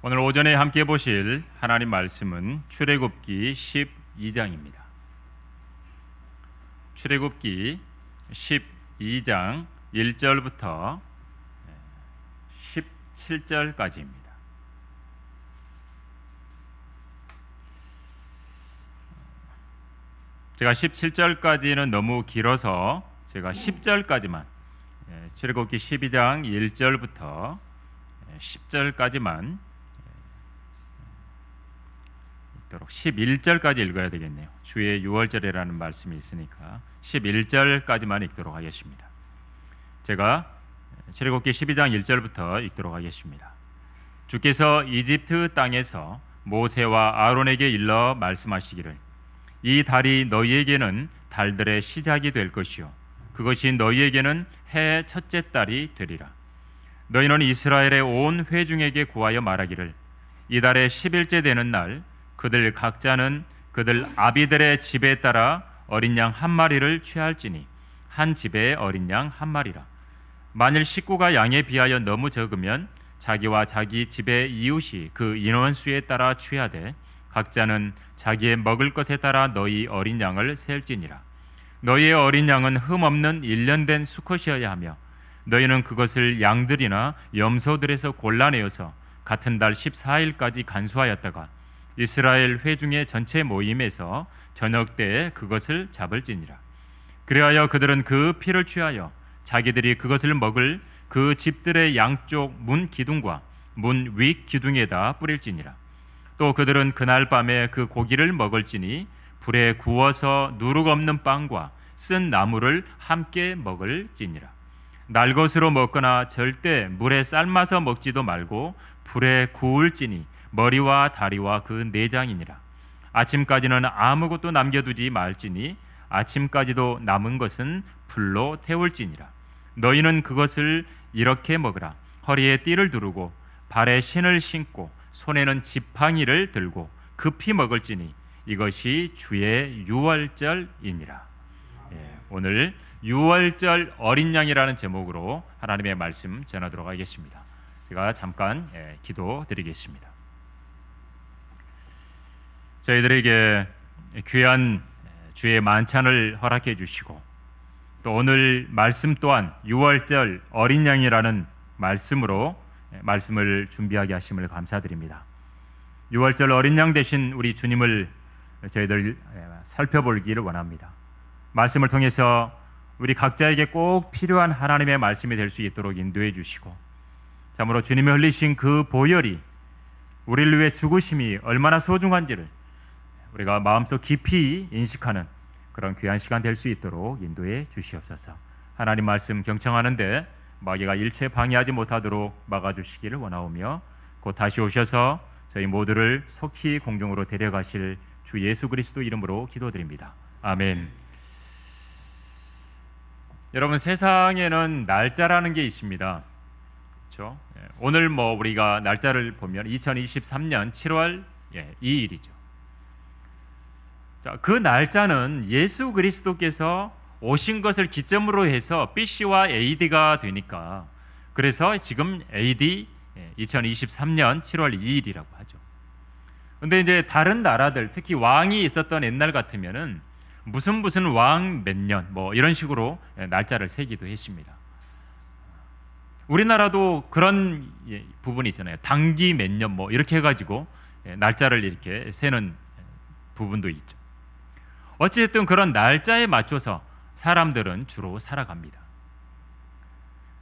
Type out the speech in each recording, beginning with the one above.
오늘 오전에 함께 보실 하나님 말씀은 출애굽기 12장입니다. 출애굽기 12장 1절부터 17절까지입니다. 제가 17절까지는 너무 길어서 제가 10절까지만 출애굽기 12장 1절부터 10절까지만 11절까지 읽어야 되겠네요. 주의 유월절이라는 말씀이 있으니까 11절까지만 읽도록 하겠습니다. 제가 출애굽기 12장 1절부터 읽도록 하겠습니다. 주께서 이집트 땅에서 모세와 아론에게 일러 말씀하시기를 이 달이 너희에게는 달들의 시작이 될 것이요 그것이 너희에게는 해의 첫째 달이 되리라. 너희는 이스라엘의 온 회중에게 구하여 말하기를 이 달의 10일째 되는 날 그들 각자는 그들 아비들의 집에 따라 어린 양 한 마리를 취할지니 한 집에 어린 양 한 마리라. 만일 식구가 양에 비하여 너무 적으면 자기와 자기 집의 이웃이 그 인원수에 따라 취하되 각자는 자기의 먹을 것에 따라 너희 어린 양을 셀지니라. 너희의 어린 양은 흠 없는 1년 된 수컷이어야 하며 너희는 그것을 양들이나 염소들에서 골라내어서 같은 달 14일까지 간수하였다가 이스라엘 회중의 전체 모임에서 저녁 때에 그것을 잡을지니라. 그리하여 그들은 그 피를 취하여 자기들이 그것을 먹을 그 집들의 양쪽 문 기둥과 문 윗 기둥에다 뿌릴지니라. 또 그들은 그날 밤에 그 고기를 먹을지니 불에 구워서 누룩 없는 빵과 쓴 나물을 함께 먹을지니라. 날것으로 먹거나 절대 물에 삶아서 먹지도 말고 불에 구울지니 머리와 다리와 그 내장이니라. 아침까지는 아무것도 남겨두지 말지니 아침까지도 남은 것은 불로 태울지니라. 너희는 그것을 이렇게 먹으라. 허리에 띠를 두르고 발에 신을 신고 손에는 지팡이를 들고 급히 먹을지니 이것이 주의 유월절이니라. 오늘 유월절 어린 양이라는 제목으로 하나님의 말씀 전하도록 하겠습니다. 제가 잠깐 기도드리겠습니다. 저희들에게 귀한 주의 만찬을 허락해 주시고 또 오늘 말씀 또한 유월절 어린 양이라는 말씀으로 말씀을 준비하게 하심을 감사드립니다. 유월절 어린 양 되신 우리 주님을 저희들 살펴보기를 원합니다. 말씀을 통해서 우리 각자에게 꼭 필요한 하나님의 말씀이 될 수 있도록 인도해 주시고 참으로 주님이 흘리신 그 보혈이 우리를 위해 죽으심이 얼마나 소중한지를 우리가 마음속 깊이 인식하는 그런 귀한 시간 될 수 있도록 인도해 주시옵소서. 하나님 말씀 경청하는데 마귀가 일체 방해하지 못하도록 막아주시기를 원하오며 곧 다시 오셔서 저희 모두를 속히 공중으로 데려가실 주 예수 그리스도 이름으로 기도드립니다. 아멘. 여러분, 세상에는 날짜라는 게 있습니다. 그렇죠? 오늘 우리가 날짜를 보면 2023년 7월 2일이죠. 자, 그 날짜는 예수 그리스도께서 오신 것을 기점으로 해서 BC와 AD가 되니까 그래서 지금 AD 2023년 7월 2일이라고 하죠. 근데 이제 다른 나라들 특히 왕이 있었던 옛날 같으면은 무슨 왕 몇 년 이런 식으로 날짜를 세기도 했습니다. 우리나라도 그런 부분이 있잖아요. 당기 몇 년 이렇게 해가지고 날짜를 이렇게 세는 부분도 있죠. 어쨌든 그런 날짜에 맞춰서 사람들은 주로 살아갑니다.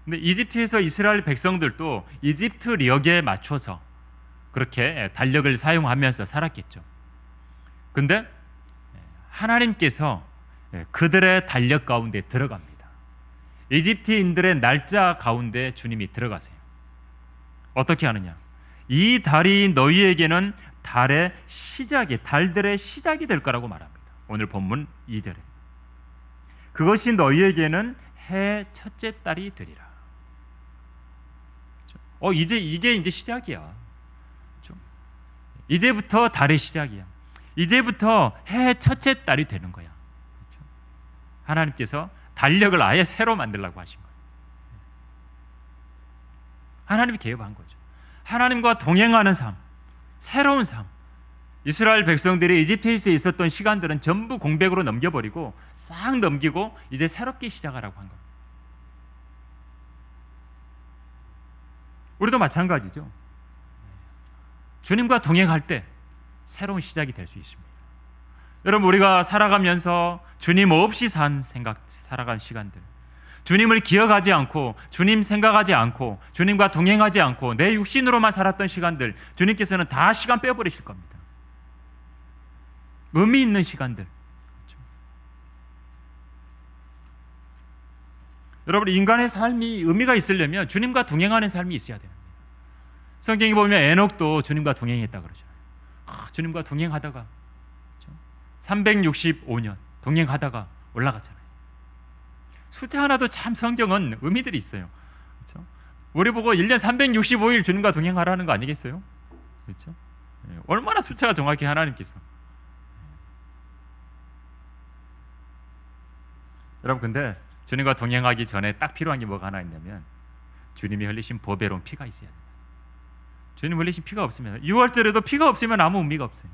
근데 이집트에서 이스라엘 백성들도 이집트력에 맞춰서 그렇게 달력을 사용하면서 살았겠죠. 근데 하나님께서 그들의 달력 가운데 들어갑니다. 이집트인들의 날짜 가운데 주님이 들어가세요. 어떻게 하느냐? 이 달이 너희에게는 달의 시작이, 달들의 시작이 될 거라고 말합니다. 오늘 본문 2절에 그것이 너희에게는 해 첫째 달이 되리라. 이게 이제 시작이야. 이제부터 달의 시작이야. 이제부터 해 첫째 달이 되는 거야. 하나님께서 달력을 아예 새로 만들려고 하신 거예요. 하나님이 개업한 거죠. 하나님과 동행하는 삶, 새로운 삶. 이스라엘 백성들이 이집트에서 있었던 시간들은 전부 공백으로 넘겨버리고 싹 넘기고 이제 새롭게 시작하라고 한 겁니다. 우리도 마찬가지죠. 주님과 동행할 때 새로운 시작이 될 수 있습니다. 여러분, 우리가 살아가면서 주님 없이 살아간 시간들, 주님을 기억하지 않고 주님 생각하지 않고 주님과 동행하지 않고 내 육신으로만 살았던 시간들, 주님께서는 다 시간 빼버리실 겁니다. 의미 있는 시간들. 그렇죠? 여러분, 인간의 삶이 의미가 있으려면 주님과 동행하는 삶이 있어야 됩니다. 성경에 보면 에녹도 주님과 동행했다 그러잖아요. 주님과 동행하다가 365년 동행하다가 올라갔잖아요. 숫자 하나도 참 성경은 의미들이 있어요. 그렇죠? 우리 보고 1년 365일 주님과 동행하라는 거 아니겠어요? 그렇죠? 얼마나 숫자가 정확히 하나님께서. 여러분, 근데 주님과 동행하기 전에 딱 필요한 게 뭐가 하나 있냐면 주님이 흘리신 보배로운 피가 있어야 된다. 주님 흘리신 피가 없으면 6월절에도 피가 없으면 아무 의미가 없어요.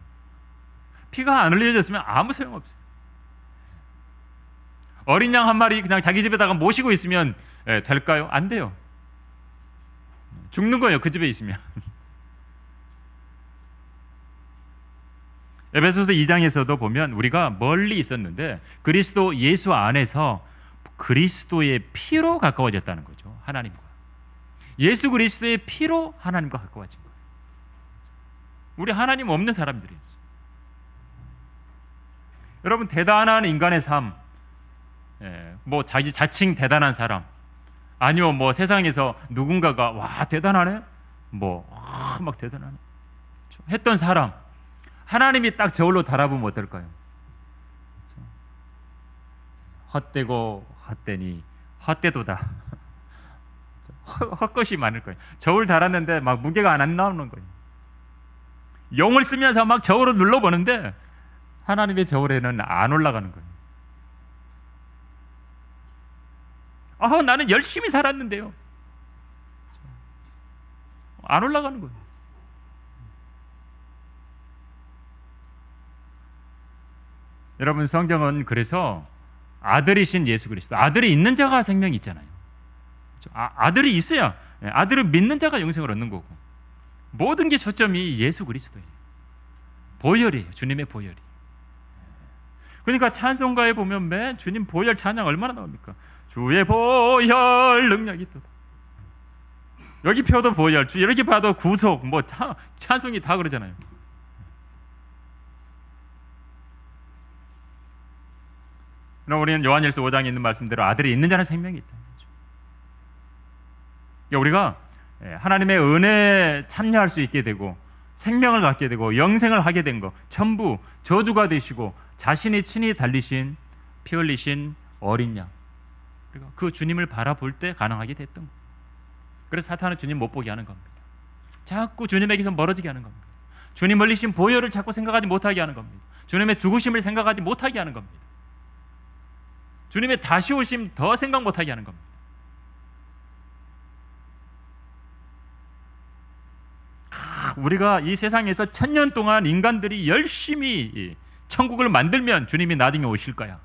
피가 안 흘려졌으면 아무 소용없어요. 어린 양 한 마리 그냥 자기 집에다가 모시고 있으면 될까요? 안 돼요. 죽는 거예요, 그 집에 있으면. 에베소서 2장에서도 보면 우리가 멀리 있었는데 그리스도 예수 안에서 그리스도의 피로 가까워졌다는 거죠. 하나님과. 예수 그리스도의 피로 하나님과 가까워진 거예요. 우리 하나님 없는 사람들이었어요. 여러분, 대단한 인간의 삶, 뭐 자칭 대단한 사람, 아니면 뭐 세상에서 누군가가 와 대단하네, 막 대단하네 했던 사람, 하나님이 딱 저울로 달아보면 어떨까요? 헛되고 헛되니 헛되도다. 헛것이 많을 거예요. 저울 달았는데 막 무게가 안 나오는 거예요. 용을 쓰면서 막 저울을 눌러보는데 하나님의 저울에는 안 올라가는 거예요. 나는 열심히 살았는데요. 안 올라가는 거예요. 여러분, 성경은 그래서 아들이신 예수 그리스도, 아들이 있는 자가 생명이 있잖아요. 아들이 있어야, 아들을 믿는 자가 영생을 얻는 거고, 모든 게 초점이 예수 그리스도예요. 보혈이에요. 주님의 보혈이. 그러니까 찬송가에 보면 매 주님 보혈 찬양 얼마나 나옵니까? 주의 보혈 능력이 있도다. 여기 펴도 보혈, 이렇게 봐도 구속, 찬송이 다 그러잖아요. 그럼 우리는 요한일서 5장에 있는 말씀대로 아들이 있는 자는 생명이 있다. 그러니까 우리가 하나님의 은혜에 참여할 수 있게 되고 생명을 갖게 되고 영생을 하게 된 것 전부 저주가 되시고 자신이 친히 달리신 피 흘리신 어린 양, 그리고 그 주님을 바라볼 때 가능하게 됐던 거예요. 그래서 사탄은 주님 못 보게 하는 겁니다. 자꾸 주님에게서 멀어지게 하는 겁니다. 주님 흘리신 보혈을 자꾸 생각하지 못하게 하는 겁니다. 주님의 죽으심을 생각하지 못하게 하는 겁니다. 주님의 다시 오심 더 생각 못하게 하는 겁니다. 우리가 이 세상에서 1000년 동안 인간들이 열심히 천국을 만들면 주님이 나중에 오실 거야?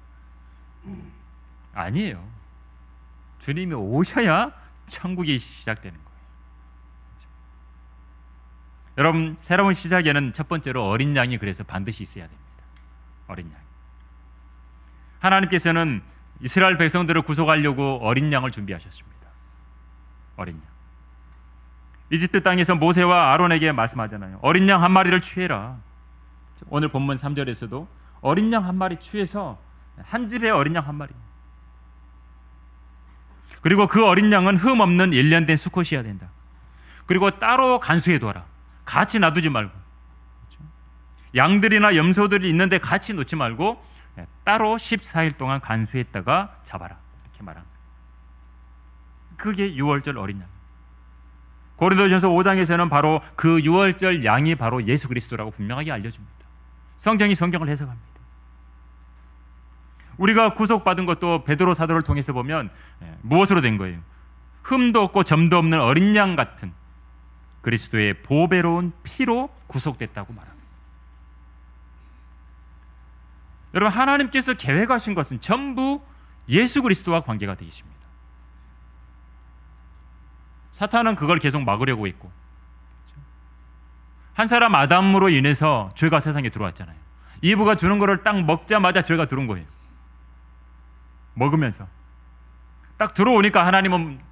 아니에요. 주님이 오셔야 천국이 시작되는 거예요. 여러분, 새로운 시작에는 첫 번째로 어린 양이 그래서 반드시 있어야 됩니다. 어린 양. 하나님께서는 이스라엘 백성들을 구속하려고 어린 양을 준비하셨습니다. 어린 양. 이집트 땅에서 모세와 아론에게 말씀하잖아요. 어린 양 한 마리를 취해라. 오늘 본문 3절에서도 어린 양 한 마리 취해서 한 집에 어린 양 한 마리. 그리고 그 어린 양은 흠 없는 1년 된 수컷이어야 된다. 그리고 따로 간수해둬라. 같이 놔두지 말고. 양들이나 염소들이 있는데 같이 놓지 말고 따로 14일 동안 간수했다가 잡아라. 이렇게 말합니다. 그게 유월절 어린 양. 고린도전서 5장에서는 바로 그 유월절 양이 바로 예수 그리스도라고 분명하게 알려줍니다. 성경이 성경을 해석합니다. 우리가 구속받은 것도 베드로 사도를 통해서 보면 무엇으로 된 거예요? 흠도 없고 점도 없는 어린 양 같은 그리스도의 보배로운 피로 구속됐다고 말합니다. 여러분, 하나님께서 계획하신 것은 전부 예수 그리스도와 관계가 되어 있습니다. 사탄은 그걸 계속 막으려고 했고, 한 사람 아담으로 인해서 죄가 세상에 들어왔잖아요. 이브가 주는 거를 딱 먹자마자 죄가 들어온 거예요. 먹으면서 딱 들어오니까 하나님은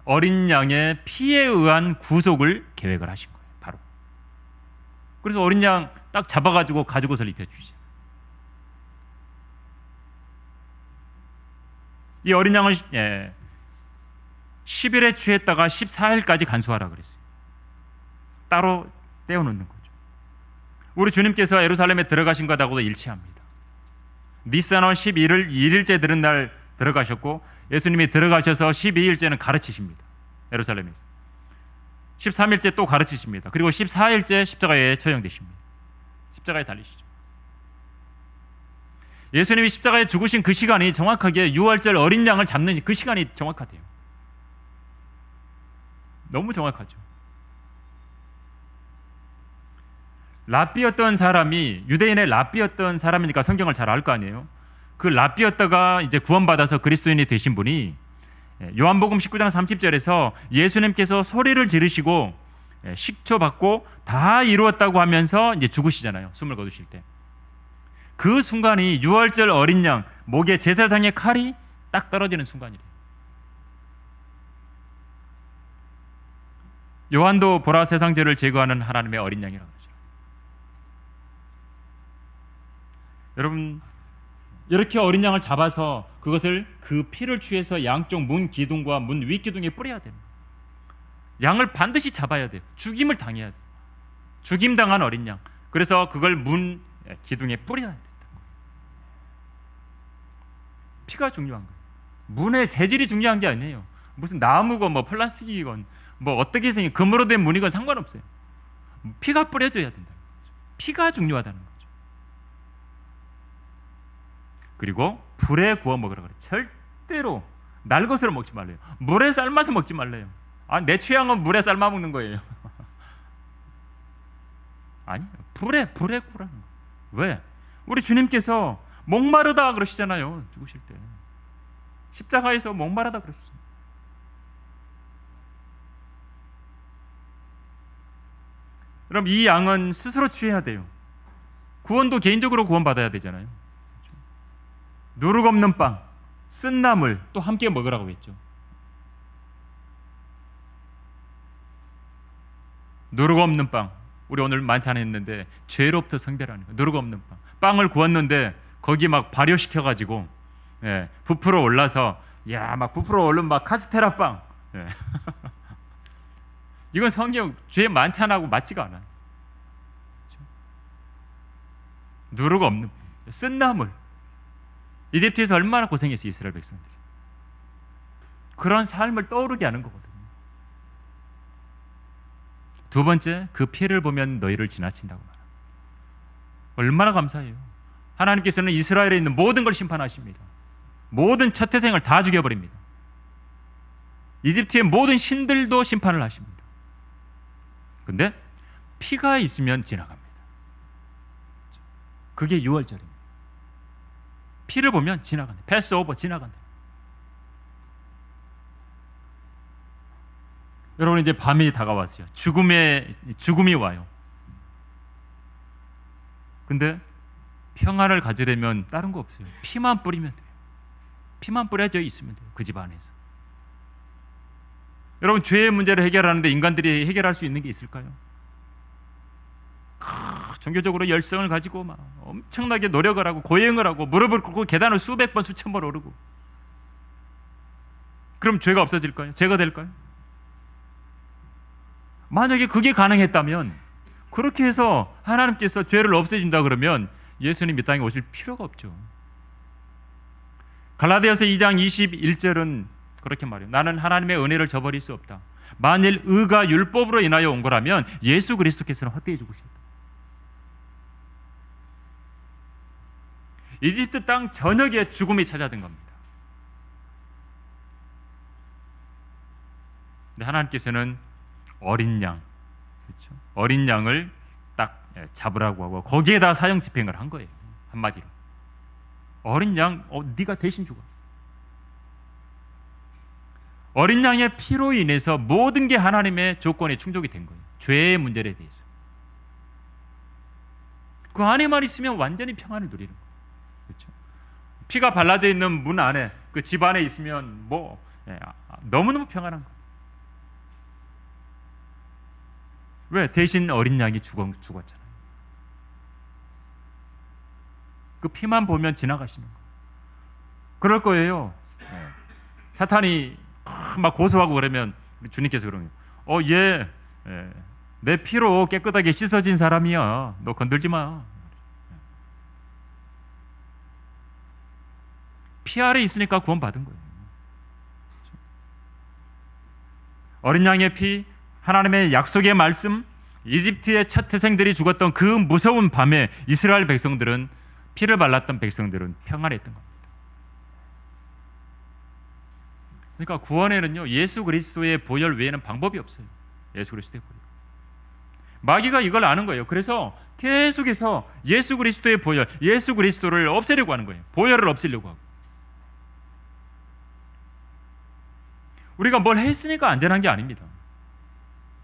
어린 양의 피에 의한 구속을 계획을 하신 거예요. 바로. 그래서 어린 양 딱 잡아가지고 가지고서 입혀주시죠. 이 어린 양을 10일에 취했다가 14일까지 간수하라 그랬어요. 따로 떼어놓는 거죠. 우리 주님께서 예루살렘에 들어가신 것하고도 일치합니다. 니산월 11일 2일째 들은 날 들어가셨고, 예수님이 들어가셔서 12일째는 가르치십니다. 예루살렘에서 13일째 또 가르치십니다. 그리고 14일째 십자가에 처형되십니다. 십자가에 달리시죠. 예수님이 십자가에 죽으신 그 시간이 정확하게 유월절 어린 양을 잡는 그 시간이 정확하대요. 너무 정확하죠. 랍비였던 사람이, 유대인의 랍비였던 사람이니까 성경을 잘 알 거 아니에요. 그 랍비였다가 이제 구원받아서 그리스도인이 되신 분이 요한복음 19장 30절에서 예수님께서 소리를 지르시고 식초 받고 다 이루었다고 하면서 이제 죽으시잖아요. 숨을 거두실 때. 그 순간이 유월절 어린 양 목에 제사장의 칼이 딱 떨어지는 순간이래요. 요한도 보라 세상 죄를 제거하는 하나님의 어린 양이라고 그러죠. 여러분, 이렇게 어린 양을 잡아서 그것을 그 피를 취해서 양쪽 문 기둥과 문 윗 기둥에 뿌려야 됩니다. 양을 반드시 잡아야 돼요. 죽임을 당해야 돼요. 죽임당한 어린 양. 그래서 그걸 문 기둥에 뿌려야 된다. 피가 중요한 거예요. 문의 재질이 중요한 게 아니에요. 무슨 나무건 뭐 플라스틱이건 뭐 어떻게 생긴 금으로 된 문이건 상관없어요. 피가 뿌려져야 된다는 거죠. 피가 중요하다는 거죠. 그리고 불에 구워 먹으라 그래요. 절대로 날 것으로 먹지 말래요. 물에 삶아서 먹지 말래요. 내 취향은 물에 삶아 먹는 거예요. 아니요. 불에 구라는 거예요. 왜? 우리 주님께서 목마르다 그러시잖아요. 죽으실 때. 십자가에서 목마르다 그러셨어요. 그럼 이 양은 스스로 취해야 돼요. 구원도 개인적으로 구원받아야 되잖아요. 누룩 없는 빵, 쓴 나물 또 함께 먹으라고 했죠. 누룩 없는 빵. 우리 오늘 만찬 했는데 죄로부터 성별하는 거. 누룩 없는 빵. 빵을 구웠는데 거기 막 발효시켜 가지고 부풀어 올라서 막 부풀어 오른 막 카스테라 빵. 이건 성경 죄 만찬하고 맞지가 않아요. 그렇죠? 누룩 없는 쓴 나물. 이집트에서 얼마나 고생했어요, 이스라엘 백성들이. 그런 삶을 떠오르게 하는 거거든요. 두 번째, 그 피를 보면 너희를 지나친다고 말합니다. 얼마나 감사해요. 하나님께서는 이스라엘에 있는 모든 걸 심판하십니다. 모든 첫 태생을 다 죽여버립니다. 이집트의 모든 신들도 심판을 하십니다. 근데 피가 있으면 지나갑니다. 그게 유월절입니다. 피를 보면 지나간다. 패스 오버, 지나간다. 여러분, 이제 밤이 다가왔어요. 죽음이 와요. 근데 평안을 가지려면 다른 거 없어요. 피만 뿌리면 돼요. 피만 뿌려져 있으면 돼요. 그 집 안에서. 여러분, 죄의 문제를 해결하는데 인간들이 해결할 수 있는 게 있을까요? 종교적으로 열성을 가지고 막 엄청나게 노력을 하고 고행을 하고 무릎을 꿇고 계단을 수백 번 수천 번 오르고, 그럼 죄가 없어질까요? 죄가 될까요? 만약에 그게 가능했다면, 그렇게 해서 하나님께서 죄를 없애준다 그러면 예수님 이 땅에 오실 필요가 없죠. 갈라디아서 2장 21절은 그렇게 말해요. 나는 하나님의 은혜를 저버릴 수 없다. 만일 의가 율법으로 인하여 온 거라면 예수 그리스도께서는 헛되이 죽으셨다. 이집트 땅 전역에 죽음이 찾아든 겁니다. 근데 하나님께서는 어린 양, 그렇죠? 어린 양을 딱 잡으라고 하고 거기에다 사형 집행을 한 거예요. 한마디로 어린 양, 네가 대신 죽어. 어린 양의 피로 인해서 모든 게 하나님의 조건에 충족이 된 거예요. 죄의 문제에 대해서. 그 안에만 있으면 완전히 평안을 누리는 거예요. 그렇죠? 피가 발라져 있는 문 안에, 그 집 안에 있으면 너무너무 평안한 거예요. 왜? 대신 어린 양이 죽었잖아요. 그 피만 보면 지나가시는 거예요. 그럴 거예요. 사탄이 막 고소하고 그러면 주님께서 그러면 얘 내 피로 깨끗하게 씻어진 사람이야. 너 건들지 마. 피 아래 있으니까 구원받은 거예요. 어린 양의 피, 하나님의 약속의 말씀, 이집트의 첫 태생들이 죽었던 그 무서운 밤에 이스라엘 백성들은, 피를 발랐던 백성들은 평안했던 겁니다. 그러니까 구원에는요, 예수 그리스도의 보혈 외에는 방법이 없어요. 예수 그리스도의 보혈. 마귀가 이걸 아는 거예요. 그래서 계속해서 예수 그리스도의 보혈, 예수 그리스도를 없애려고 하는 거예요. 보혈을 없애려고 하고. 우리가 뭘 했으니까 안전한 게 아닙니다.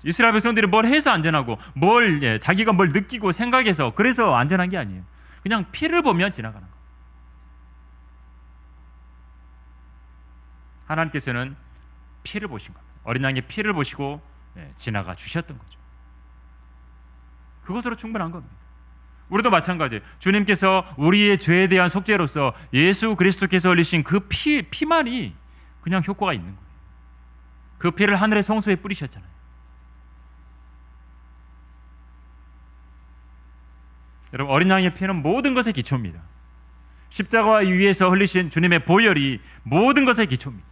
이스라엘 백성들이 뭘 해서 안전하고 자기가 뭘 느끼고 생각해서 그래서 안전한 게 아니에요. 그냥 피를 보면 지나가는 거예요. 하나님께서는 피를 보신 겁니다. 어린 양의 피를 보시고 지나가 주셨던 거죠. 그것으로 충분한 겁니다. 우리도 마찬가지예요. 주님께서 우리의 죄에 대한 속죄로서 예수 그리스도께서 흘리신 그 피만이 그냥 효과가 있는 거예요. 그 피를 하늘의 성소에 뿌리셨잖아요. 여러분, 어린 양의 피는 모든 것의 기초입니다. 십자가 위에서 흘리신 주님의 보혈이 모든 것의 기초입니다.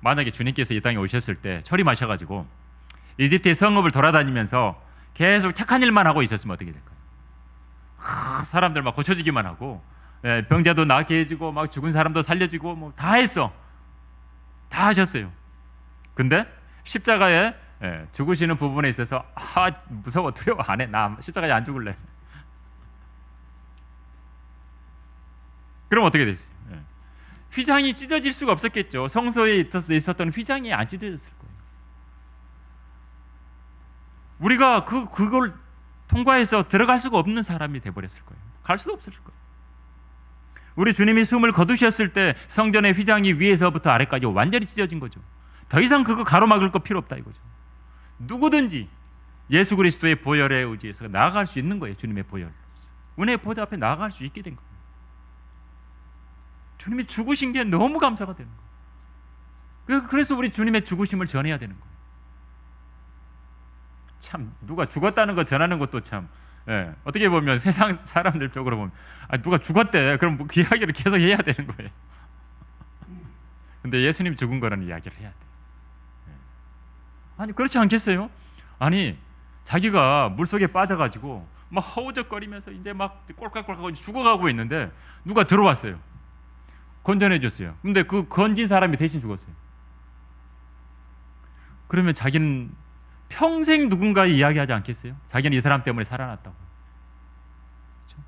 만약에 주님께서 이 땅에 오셨을 때 철이 마셔가지고 이집트의 성읍을 돌아다니면서 계속 착한 일만 하고 있었으면 어떻게 될까요? 사람들 막 고쳐지기만 하고 병자도 낫게 해주고 막 죽은 사람도 살려주고 뭐 다 했어. 다 하셨어요. 근데 십자가에 죽으시는 부분에 있어서 무서워, 두려워, 안 해. 나 십자가에 안 죽을래. 그럼 어떻게 됐어요? 휘장이 찢어질 수가 없었겠죠. 성소에 있었던 휘장이 안 찢어졌을 거예요. 우리가 그걸 통과해서 들어갈 수가 없는 사람이 돼버렸을 거예요. 갈 수도 없을 거예요. 우리 주님이 숨을 거두셨을 때 성전의 휘장이 위에서부터 아래까지 완전히 찢어진 거죠. 더 이상 그거 가로막을 거 필요 없다 이거죠. 누구든지 예수 그리스도의 보혈에 의지해서 나아갈 수 있는 거예요. 주님의 보혈, 은혜의 보좌 앞에 나아갈 수 있게 된 거예요. 주님이 죽으신 게 너무 감사가 되는 거예요. 그래서 우리 주님의 죽으심을 전해야 되는 거예요. 참, 누가 죽었다는 거 전하는 것도 참 어떻게 보면 세상 사람들 쪽으로 보면 누가 죽었대, 그럼 그 이야기를 계속 해야 되는 거예요. 근데 예수님 죽은 거라는 이야기를 해야 돼요. 아니, 그렇지 않겠어요? 아니, 자기가 물속에 빠져가지고 막 허우적거리면서 이제 막 꼴깍꼴깍 죽어가고 있는데 누가 들어왔어요. 건져내 줬어요. 근데 그 건진 사람이 대신 죽었어요. 그러면 자기는 평생 누군가에 이야기하지 않겠어요? 자기는 이 사람 때문에 살아났다고. 그렇죠?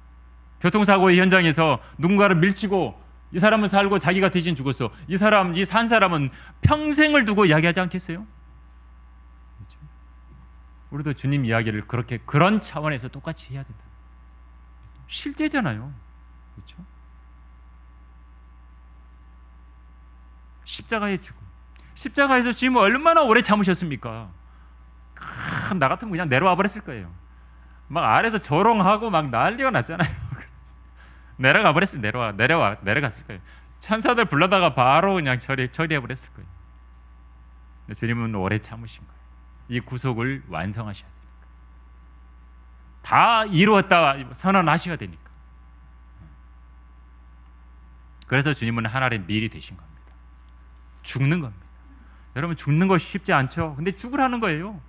교통사고의 현장에서 누군가를 밀치고 이 사람은 살고 자기가 대신 죽었어. 이 산 사람은 평생을 두고 이야기하지 않겠어요? 그렇죠? 우리도 주님 이야기를 그런 차원에서 똑같이 해야 된다. 실제잖아요. 그렇죠? 십자가의 죽음. 십자가에서 주님은 얼마나 오래 참으셨습니까? 나 같으면 그냥 내려와 버렸을 거예요. 막 아래서 조롱하고 막 난리가 났잖아요. 내려가 버렸을 내려갔을 거예요. 천사들 불러다가 바로 그냥 처리해 버렸을 거예요. 근데 주님은 오래 참으신 거예요. 이 구속을 완성하셔야 되니까. 다 이루었다 선언하셔야 되니까. 그래서 주님은 하나님의 미리 되신 겁니다. 죽는 겁니다. 여러분, 죽는 것이 쉽지 않죠. 근데 죽으라는 거예요.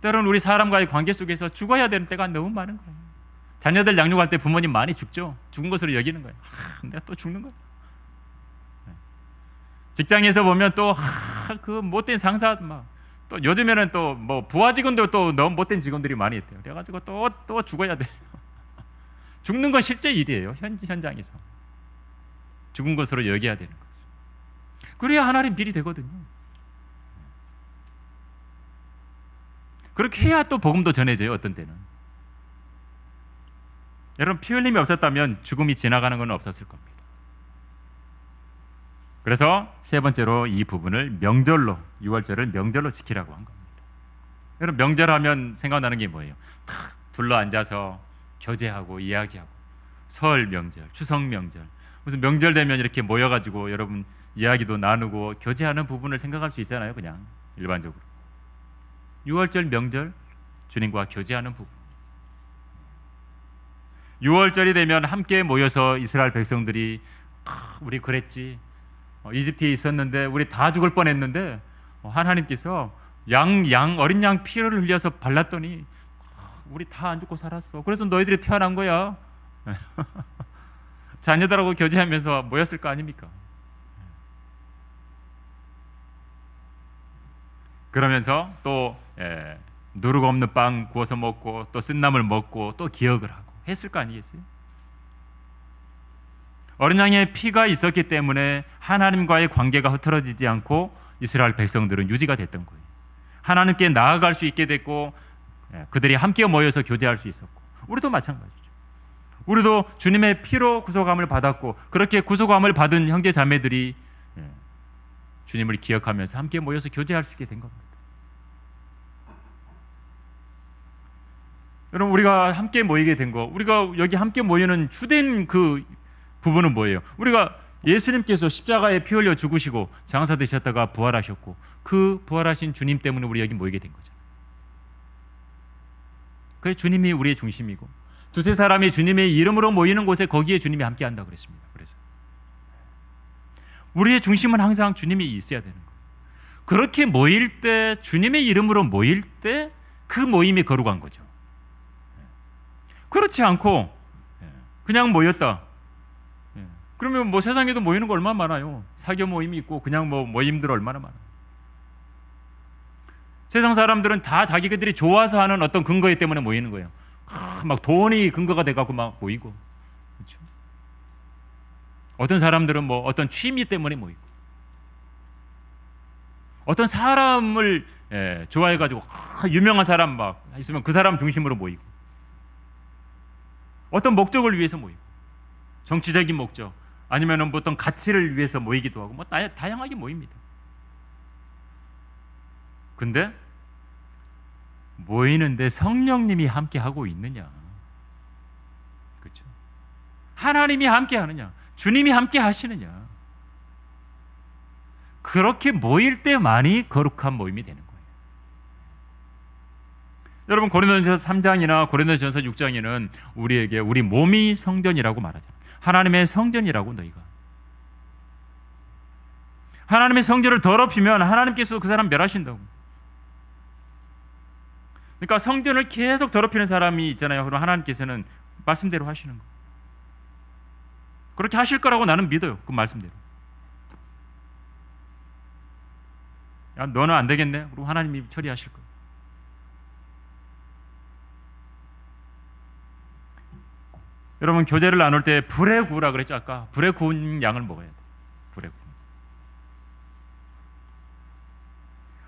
때로는 우리 사람과의 관계 속에서 죽어야 되는 때가 너무 많은 거예요. 자녀들 양육할 때 부모님 많이 죽죠. 죽은 것으로 여기는 거예요. 내가 또 죽는 거예요. 직장에서 보면 또 그 못된 상사 또 요즘에는 또 뭐 부하 직원도 또 너무 못된 직원들이 많이 있대요. 그래가지고 또 죽어야 돼요. 죽는 건 실제 일이에요. 현장에서 죽은 것으로 여겨야 되는 거죠. 그래야 하나님 빌이 되거든요. 그렇게 해야 또 복음도 전해져요. 어떤 때는. 여러분, 피 흘림이 없었다면 죽음이 지나가는 건 없었을 겁니다. 그래서 세 번째로 이 부분을 명절로, 6월절을 명절로 지키라고 한 겁니다. 여러분, 명절하면 생각나는 게 뭐예요? 탁 둘러 앉아서 교제하고 이야기하고, 설 명절, 추석 명절, 무슨 명절 되면 이렇게 모여가지고 여러분 이야기도 나누고 교제하는 부분을 생각할 수 있잖아요. 그냥 일반적으로 6월절 명절, 주님과 교제하는 부분. 6월절이 되면 함께 모여서 이스라엘 백성들이 우리 그랬지, 이집트에 있었는데 우리 다 죽을 뻔했는데 하나님께서 어린 양 피를 흘려서 발랐더니 우리 다 안 죽고 살았어. 그래서 너희들이 태어난 거야. 자녀들하고 교제하면서 모였을 거 아닙니까? 그러면서 또 누룩 없는 빵 구워서 먹고 또 쓴나물 먹고 또 기억을 하고 했을 거 아니겠어요? 어린 양의 피가 있었기 때문에 하나님과의 관계가 흐트러지지 않고 이스라엘 백성들은 유지가 됐던 거예요. 하나님께 나아갈 수 있게 됐고 그들이 함께 모여서 교제할 수 있었고, 우리도 마찬가지죠. 우리도 주님의 피로 구속함을 받았고, 그렇게 구속함을 받은 형제 자매들이 주님을 기억하면서 함께 모여서 교제할 수 있게 된 겁니다. 여러분, 우리가 함께 모이게 된 거, 우리가 여기 함께 모이는 주된 그 부분은 뭐예요? 우리가 예수님께서 십자가에 피 흘려 죽으시고 장사되셨다가 부활하셨고, 그 부활하신 주님 때문에 우리 여기 모이게 된 거잖아요. 그래서 주님이 우리의 중심이고, 두세 사람이 주님의 이름으로 모이는 곳에 거기에 주님이 함께 한다고 그랬습니다. 그래서 우리의 중심은 항상 주님이 있어야 되는 거예요. 그렇게 모일 때, 주님의 이름으로 모일 때 그 모임이 거룩한 거죠. 그렇지 않고 그냥 모였다. 그러면 뭐 세상에도 모이는 거 얼마나 많아요. 사교 모임이 있고 그냥 뭐 모임들 얼마나 많아요. 세상 사람들은 다 자기들이 좋아서 하는 어떤 근거 때문에 모이는 거예요. 막 돈이 근거가 돼갖고 막 모이고, 그렇죠? 어떤 사람들은 뭐 어떤 취미 때문에 모이고, 어떤 사람을 좋아해가지고 유명한 사람 막 있으면 그 사람 중심으로 모이고, 어떤 목적을 위해서 모이고, 정치적인 목적 아니면은 뭐 어떤 가치를 위해서 모이기도 하고, 뭐 다양하게 모입니다. 근데 모이는데 성령님이 함께 하고 있느냐? 그렇죠? 하나님이 함께 하느냐? 주님이 함께 하시느냐? 그렇게 모일 때만이 거룩한 모임이 되는 거예요. 여러분, 고린도전서 3장이나 고린도전서 6장에는 우리에게 우리 몸이 성전이라고 말하잖아요. 하나님의 성전이라고. 너희가 하나님의 성전을 더럽히면 하나님께서 그 사람 멸하신다고. 그러니까 성전을 계속 더럽히는 사람이 있잖아요. 그럼 하나님께서는 말씀대로 하시는 거. 그렇게 하실 거라고 나는 믿어요. 그 말씀대로. 야, 너는 안 되겠네. 그리고 하나님이 처리하실 거예요. 여러분, 교제를 나눌 때 불에 구우라 그랬죠. 아까 불에 구운 양을 먹어야 돼. 불에 구운.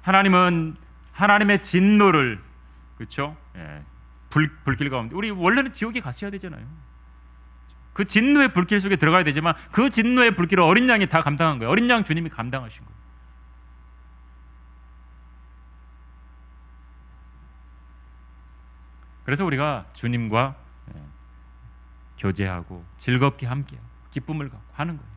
하나님은 하나님의 진노를, 그렇죠? 불길 가운데, 우리 원래는 지옥에 갔어야 되잖아요. 그 진노의 불길 속에 들어가야 되지만 그 진노의 불길을 어린 양이 다 감당한 거예요. 어린 양 주님이 감당하신 거예요. 그래서 우리가 주님과 교제하고 즐겁게 함께하고 기쁨을 갖고 하는 거예요.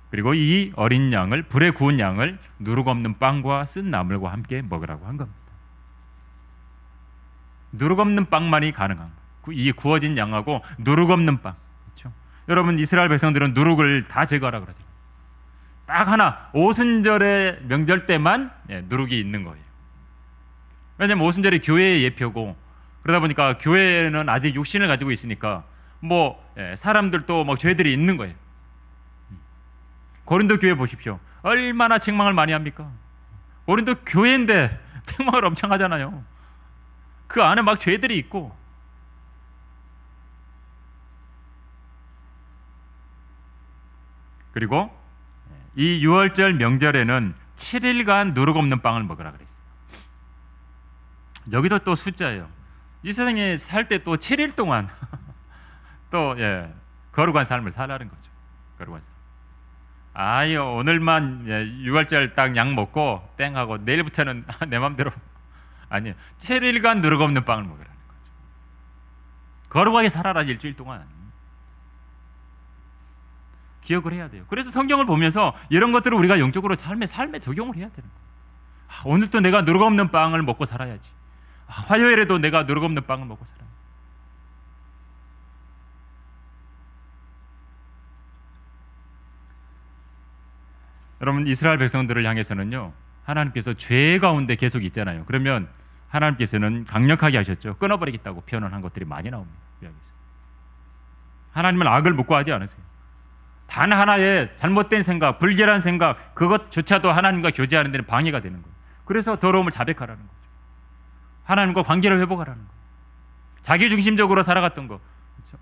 그리고 이 어린 양을, 불에 구운 양을 누룩 없는 빵과 쓴 나물과 함께 먹으라고 한 겁니다. 누룩 없는 빵만이 가능한 거예요. 이 구워진 양하고 누룩 없는 빵. 그렇죠? 여러분, 이스라엘 백성들은 누룩을 다 제거하라 그러죠. 딱 하나, 오순절의 명절 때만 누룩이 있는 거예요. 왜냐하면 오순절이 교회의 예표고, 그러다 보니까 교회는 아직 육신을 가지고 있으니까 뭐 사람들도 뭐 죄들이 있는 거예요. 고린도 교회 보십시오. 얼마나 책망을 많이 합니까? 고린도 교회인데 책망을 엄청 하잖아요. 그 안에 막 죄들이 있고. 그리고 이 유월절 명절에는 7일간 누룩 없는 빵을 먹으라 그랬어요. 여기도 또 숫자예요. 이 세상에 살 때 또 7일 동안 또 거룩한 삶을 살라는 거죠. 거룩한 삶. 아유, 오늘만 유월절 딱 약 먹고 땡 하고 내일부터는 내 맘대로. 아니요, 7일간 누룩 없는 빵을 먹으라는 거죠. 거룩하게 살아라, 일주일 동안. 기억을 해야 돼요. 그래서 성경을 보면서 이런 것들을 우리가 영적으로 삶에 적용을 해야 되는 거예요. 오늘도 내가 누룩 없는 빵을 먹고 살아야지. 화요일에도 내가 누룩 없는 빵을 먹고 살아야 돼. 여러분, 이스라엘 백성들을 향해서는요, 하나님께서 죄 가운데 계속 있잖아요. 그러면 하나님께서는 강력하게 하셨죠. 끊어버리겠다고 표현을 한 것들이 많이 나옵니다. 하나님은 악을 묵과하지 않으세요. 단 하나의 잘못된 생각, 불결한 생각, 그것조차도 하나님과 교제하는 데는 방해가 되는 거예요. 그래서 더러움을 자백하라는 거죠. 하나님과 관계를 회복하라는 거예요. 자기 중심적으로 살아갔던 거, 그렇죠?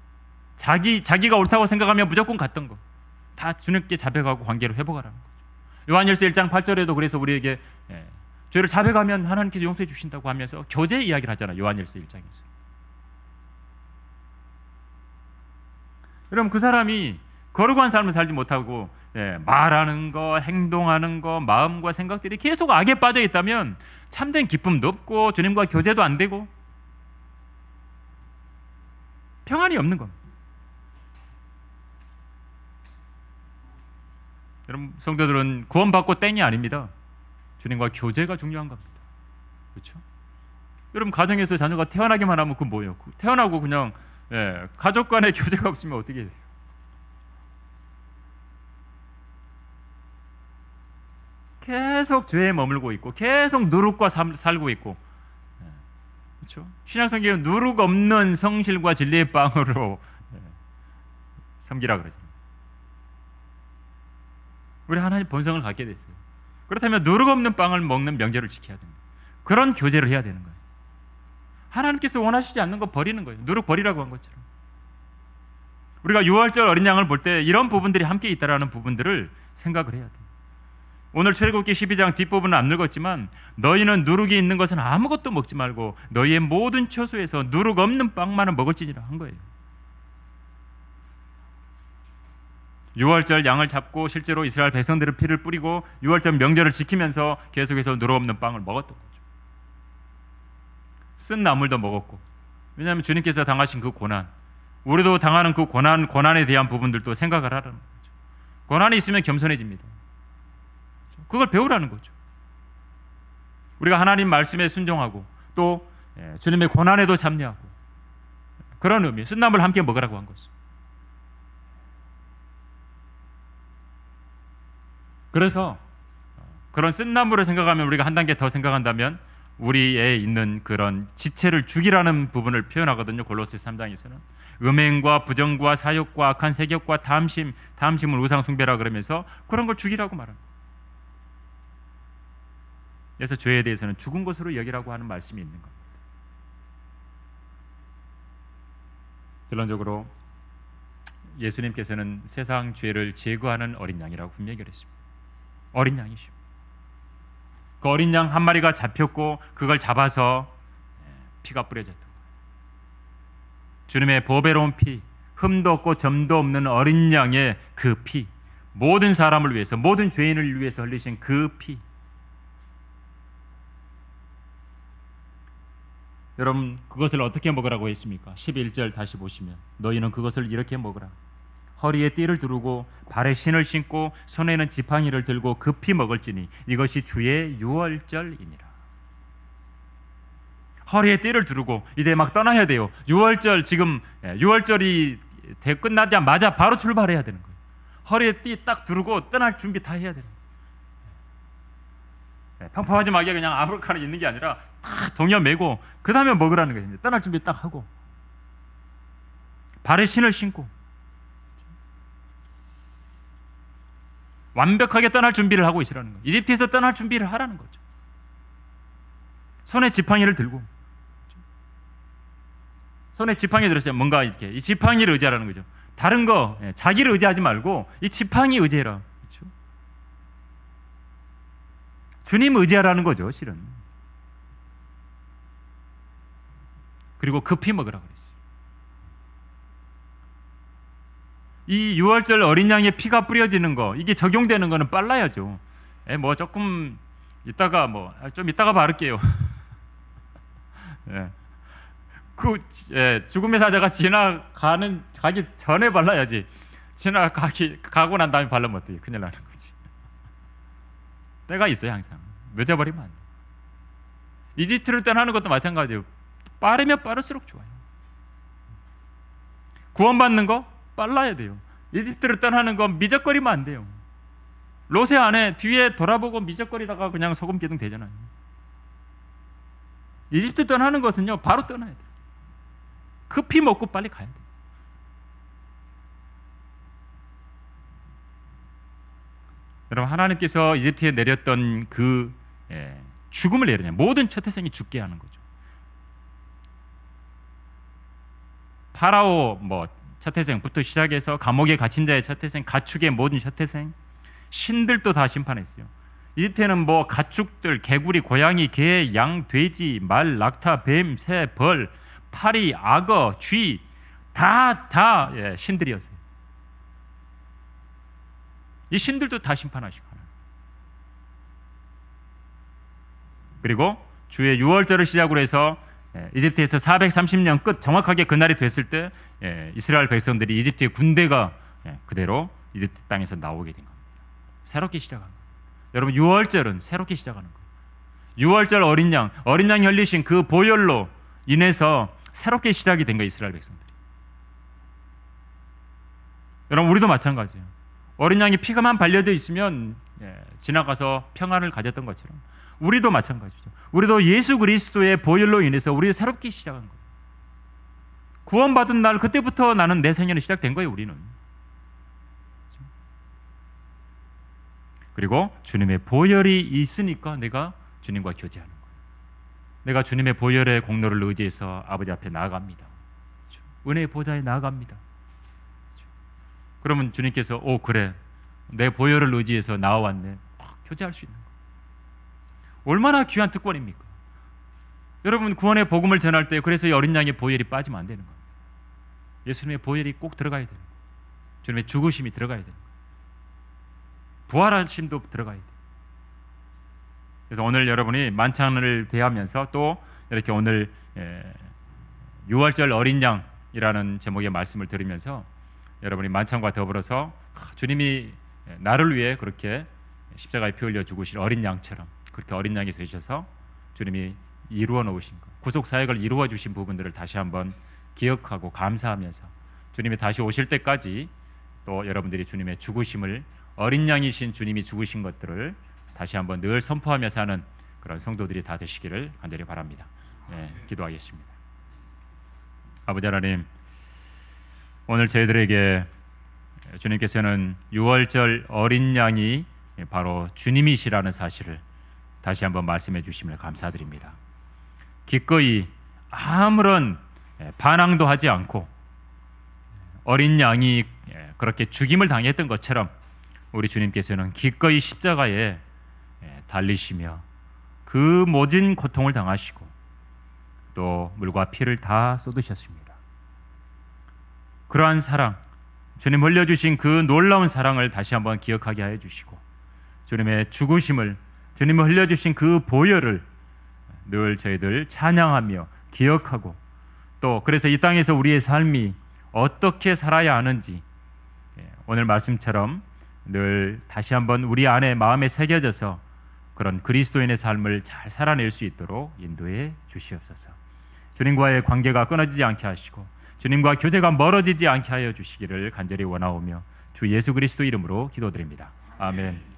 자기가 옳다고 생각하면 무조건 갔던 거, 다 주님께 자백하고 관계를 회복하라는 거죠. 요한일서 1장 8절에도 그래서 우리에게 죄를 자백하면 하나님께서 용서해 주신다고 하면서 교제 이야기를 하잖아요. 요한일서 1장에서. 여러분, 그 사람이 거룩한 삶을 살지 못하고 말하는 거, 행동하는 거, 마음과 생각들이 계속 악에 빠져 있다면 참된 기쁨도 없고 주님과 교제도 안 되고 평안이 없는 겁니다. 여러분, 성도들은 구원받고 땡이 아닙니다. 주님과 교제가 중요한 겁니다. 그렇죠? 여러분, 가정에서 자녀가 태어나기만 하면 그 뭐예요? 태어나고 그냥 가족 간의 교제가 없으면 어떻게 돼요? 계속 죄에 머물고 있고 계속 누룩과 살고 있고, 그렇죠? 신약 성경은 누룩 없는 성실과 진리의 빵으로 섬기라 그러죠. 우리 하나님 본성을 갖게 됐어요. 그렇다면 누룩 없는 빵을 먹는 명절을 지켜야 됩니다. 그런 교제를 해야 되는 거예요. 하나님께서 원하시지 않는 거 버리는 거예요. 누룩 버리라고 한 것처럼. 우리가 유월절 어린 양을 볼 때 이런 부분들이 함께 있다라는 부분들을 생각을 해야 돼요. 오늘 출애굽기 12장 뒷부분은 안 읽었지만 너희는 누룩이 있는 것은 아무것도 먹지 말고 너희의 모든 처소에서 누룩 없는 빵만을 먹을지니라 한 거예요. 유월절 양을 잡고 실제로 이스라엘 백성들의 피를 뿌리고 유월절 명절을 지키면서 계속해서 누룩 없는 빵을 먹었던 거죠. 쓴 나물도 먹었고, 왜냐하면 주님께서 당하신 그 고난, 우리도 당하는 그 고난에 대한 부분들도 생각을 하라는 거죠. 고난이 있으면 겸손해집니다. 그걸 배우라는 거죠. 우리가 하나님 말씀에 순종하고 또 주님의 고난에도 참여하고, 그런 의미, 쓴나물 함께 먹으라고 한 거죠. 그래서 그런 쓴나물을 생각하면, 우리가 한 단계 더 생각한다면 우리에 있는 그런 지체를 죽이라는 부분을 표현하거든요. 골로새 3장에서는 음행과 부정과 사욕과 악한 세격과 탐심을 우상 숭배라 그러면서 그런 걸 죽이라고 말합니다. 그래서 죄에 대해서는 죽은 것으로 여기라고 하는 말씀이 있는 겁니다. 결론적으로 예수님께서는 세상 죄를 제거하는 어린 양이라고 분명히 그랬습니다. 어린 양이시오. 그 어린 양 한 마리가 잡혔고 그걸 잡아서 피가 뿌려졌던 거예요. 주님의 보배로운 피, 흠도 없고 점도 없는 어린 양의 그 피, 모든 사람을 위해서, 모든 죄인을 위해서 흘리신 그 피. 여러분, 그것을 어떻게 먹으라고 했습니까? 11절 다시 보시면 너희는 그것을 이렇게 먹으라. 허리에 띠를 두르고 발에 신을 신고 손에는 지팡이를 들고 급히 먹을지니 이것이 주의 유월절이니라. 허리에 띠를 두르고 이제 막 떠나야 돼요. 유월절, 지금 유월절이 끝나자마자 바로 출발해야 되는 거예요. 허리에 띠 딱 두르고 떠날 준비 다 해야 되는 거예요. 평평하지 말게 그냥 아무렇게나 있는 게 아니라 딱 동여 매고 그 다음에 먹으라는 거예요. 떠날 준비 딱 하고 발에 신을 신고. 완벽하게 떠날 준비를 하고 있으라는 거예요. 이집트에서 떠날 준비를 하라는 거죠. 손에 지팡이를 들고, 손에 지팡이 들었어요. 뭔가 이렇게 이 지팡이를 의지하라는 거죠. 다른 거 자기를 의지하지 말고 이 지팡이 의지해라. 그렇죠? 주님 의지하라는 거죠, 실은. 그리고 급히 먹으라 그랬어요. 이 6월절 어린 양의 피가 뿌려지는 거, 이게 적용되는 거는 빨라야죠. 뭐 조금 이따가 좀 이따가 바를게요. 죽음의 사자가 가기 전에 발라야지. 가고 난 다음에 바르면 어때요? 큰일 나는 거지. 때가 있어요, 항상. 늦어버리면 안 돼. 이집트를 떠나는 것도 마찬가지예요. 빠르면 빠를수록 좋아요. 구원받는 거 빨라야 돼요. 이집트를 떠나는 건 미적거리면 안 돼요. 롯의 아내 뒤에 돌아보고 미적거리다가 그냥 소금 기둥 되잖아요. 이집트 떠나는 것은요, 바로 떠나야 돼요. 급히 먹고 빨리 가야 돼요. 여러분, 하나님께서 이집트에 내렸던 그 죽음을 내리냐, 모든 첫 태생이 죽게 하는 거죠. 파라오 첫 태생부터 시작해서 감옥에 갇힌 자의 첫 태생, 가축의 모든 첫 태생, 신들도 다 심판했어요. 이집트에는 가축들, 개구리, 고양이, 개, 양, 돼지, 말, 낙타, 뱀, 새, 벌, 파리, 악어, 쥐 다 신들이었어요. 이 신들도 다 심판하시고. 그리고 주의 6월절을 시작으로 해서 이집트에서 430년 끝, 정확하게 그날이 됐을 때 이스라엘 백성들이 이집트의 군대가 그대로 이집트 땅에서 나오게 된 겁니다. 새롭게 시작한 거예요. 여러분, 6월절은 새롭게 시작하는 거예요. 6월절 어린 양 열리신 그 보혈로 인해서 새롭게 시작이 된 거예요, 이스라엘 백성들이. 여러분, 우리도 마찬가지예요. 어린 양이 피가만 발려져 있으면 지나가서 평안을 가졌던 것처럼 우리도 마찬가지죠. 우리도 예수 그리스도의 보혈로 인해서 우리 새롭게 시작한 거예요. 구원받은 날 그때부터 나는 내 생애는 시작된 거예요, 우리는. 그리고 주님의 보혈이 있으니까 내가 주님과 교제하는 거예요. 내가 주님의 보혈의 공로를 의지해서 아버지 앞에 나아갑니다. 은혜의 보좌에 나아갑니다. 그러면 주님께서 그래, 내 보혈을 의지해서 나와왔네, 교제할 수 있는 거예요. 얼마나 귀한 특권입니까? 여러분, 구원의 복음을 전할 때 그래서 이 어린 양의 보혈이 빠지면 안 되는 겁니다. 예수님의 보혈이 꼭 들어가야 되는 거예요. 주님의 죽으심이 들어가야 되는 거예요. 부활하심도 들어가야 돼요. 그래서 오늘 여러분이 만찬을 대하면서 또 이렇게 오늘 6월절 어린 양이라는 제목의 말씀을 들으면서 여러분이 만찬과 더불어서 주님이 나를 위해 그렇게 십자가에 피 흘려 죽으실 어린 양처럼 그렇게 어린 양이 되셔서 주님이 이루어 놓으신 것, 구속 사역을 이루어 주신 부분들을 다시 한번 기억하고 감사하면서 주님이 다시 오실 때까지 또 여러분들이 주님의 죽으심을, 어린 양이신 주님이 죽으신 것들을 다시 한번 늘 선포하며 사는 그런 성도들이 다 되시기를 간절히 바랍니다. 기도하겠습니다. 아버지 하나님, 오늘 저희들에게 주님께서는 6월절 어린 양이 바로 주님이시라는 사실을 다시 한번 말씀해 주심을 감사드립니다. 기꺼이 아무런 반항도 하지 않고 어린 양이 그렇게 죽임을 당했던 것처럼 우리 주님께서는 기꺼이 십자가에 달리시며 그 모든 고통을 당하시고 또 물과 피를 다 쏟으셨습니다. 그러한 사랑, 주님 흘려주신 그 놀라운 사랑을 다시 한번 기억하게 하여 주시고 주님의 죽으심을, 주님이 흘려주신 그 보혈을 늘 저희들 찬양하며 기억하고 또 그래서 이 땅에서 우리의 삶이 어떻게 살아야 하는지 오늘 말씀처럼 늘 다시 한번 우리 안에 마음에 새겨져서 그런 그리스도인의 삶을 잘 살아낼 수 있도록 인도해 주시옵소서. 주님과의 관계가 끊어지지 않게 하시고 주님과 교제가 멀어지지 않게 하여 주시기를 간절히 원하오며 주 예수 그리스도 이름으로 기도드립니다. 아멘.